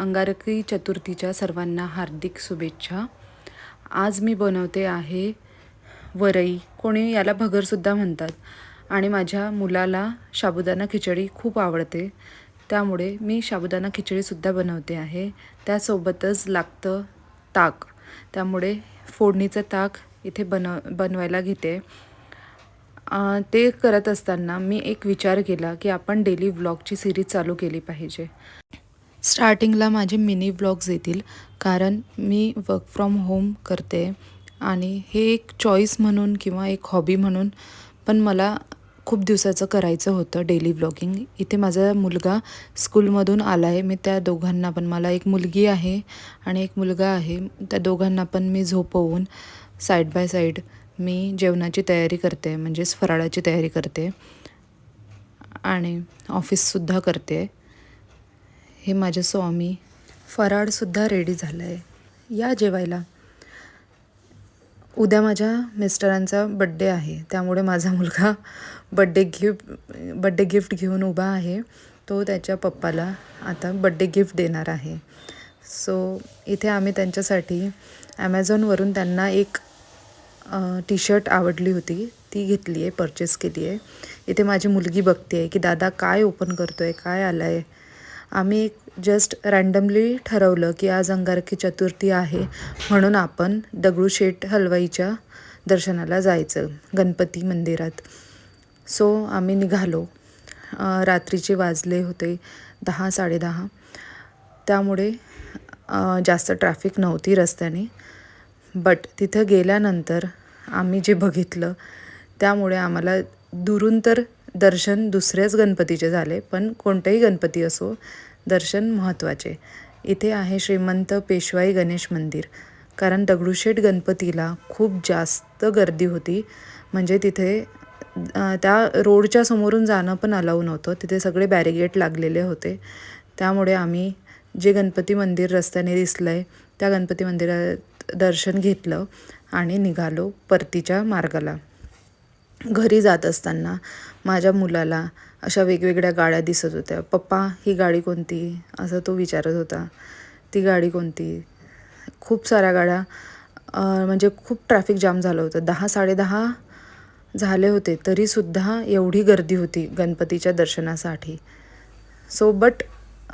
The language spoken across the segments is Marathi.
अंगारकी चतुर्थीच्या सर्वांना हार्दिक शुभेच्छा। आज मी बनवते आहे वरई, कोणी याला भगरसुद्धा म्हणतात, आणि माझ्या मुलाला साबुदाणा खिचडी खूप आवडते, त्यामुळे मी साबुदाणा खिचडीसुद्धा बनवते आहे। त्यासोबतच लागतं ताक, त्यामुळे फोडणीचं ताक इथे बनवायला घेते। ते करत असताना मी एक विचार केला की आपण डेली व्लॉगची सिरीज चालू केली पाहिजे। स्टार्टिंगला माझे मिनी व्लॉग्स येतील, कारण मी वर्क फ्रॉम होम करते आणि हे एक चॉईस म्हणून किंवा एक हॉबी म्हणून पण मला खूप दिवसाचं करायचं होतं डेली व्लॉगिंग। इथे माझा मुलगा स्कूलमधून आला आहे, मी त्या दोघांना पण, मला एक मुलगी आहे आणि एक मुलगा आहे, त्या दोघांना पण मी झोपवून साईड बाय साईड मी जेवणाची तयारी करते, म्हणजेच फराळाची तयारी करते आणि ऑफिससुद्धा करते। हे माझे स्वामी, फराळसुद्धा रेडी झालं आहे, या जेवायला। उद्या माझ्या मिस्टरांचा बड्डे आहे, त्यामुळे माझा मुलगा बड्डे गिफ्ट घेऊन उभा आहे। तो त्याच्या पप्पाला आता बड्डे गिफ्ट देणार आहे। सो इथे आम्ही त्यांच्यासाठी ॲमेझॉनवरून त्यांना एक टी शर्ट आवडली होती, ती घेतली आहे, परचेस केली आहे। इथे माझी मुलगी बघते आहे की दादा काय ओपन करतो आहे, काय आलं आहे। आम्ही एक जस्ट रँडमली ठरवलं की आज अंगारकी चतुर्थी आहे, म्हणून आपण दगडूशेठ हलवाईच्या दर्शनाला जायचं गणपती मंदिरात। सो आम्ही निघालो, रात्रीचे वाजले होते 10 साडेदहा, त्यामुळे जास्त ट्रॅफिक नव्हती रस्त्याने। बट तिथं गेल्यानंतर आम्ही जे बघितलं त्यामुळे आम्हाला दुरून तर दर्शन दुसऱ्याच गणपतीचे झाले, पण कोणतेही गणपती असो दर्शन महत्त्वाचे। इथे आहे श्रीमंत पेशवाई गणेश मंदिर, कारण दगडूशेठ गणपतीला खूप जास्त गर्दी होती, म्हणजे तिथे त्या रोडच्या समोरून जाणं पण अलाऊ नव्हतं, तिथे सगळे बॅरिगेट लागलेले होते। त्यामुळे आम्ही जे गणपती मंदिर रस्त्याने दिसलं आहे त्या गणपती मंदिरात दर्शन घेतलं आणि निघालो परतीच्या मार्गाला। घरी जात असताना माझ्या मुलाला अशा वेगवेगळ्या गाड्या दिसत होत्या। पप्पा ही गाडी कोणती, असं तो विचारत होता, ती गाडी कोणती। खूप साऱ्या गाड्या, म्हणजे खूप ट्रॅफिक जाम झालं होतं। 10 साडेदहा झाले होते तरीसुद्धा एवढी गर्दी होती गणपतीच्या दर्शनासाठी। सो बट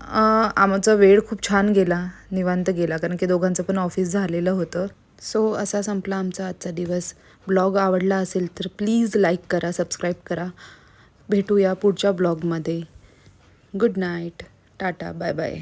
आमचा वेळ खूप छान गेला, निवांत गेला, कारण की दोघांचं पण ऑफिस झालेलं होतं। सो असा संपला आमचा आजचा दिवस। ब्लॉग आवडला असेल तर प्लीज लाईक करा, सबस्क्राईब करा। भेटूया पुढच्या ब्लॉगमध्ये। Good night, tata, bye bye.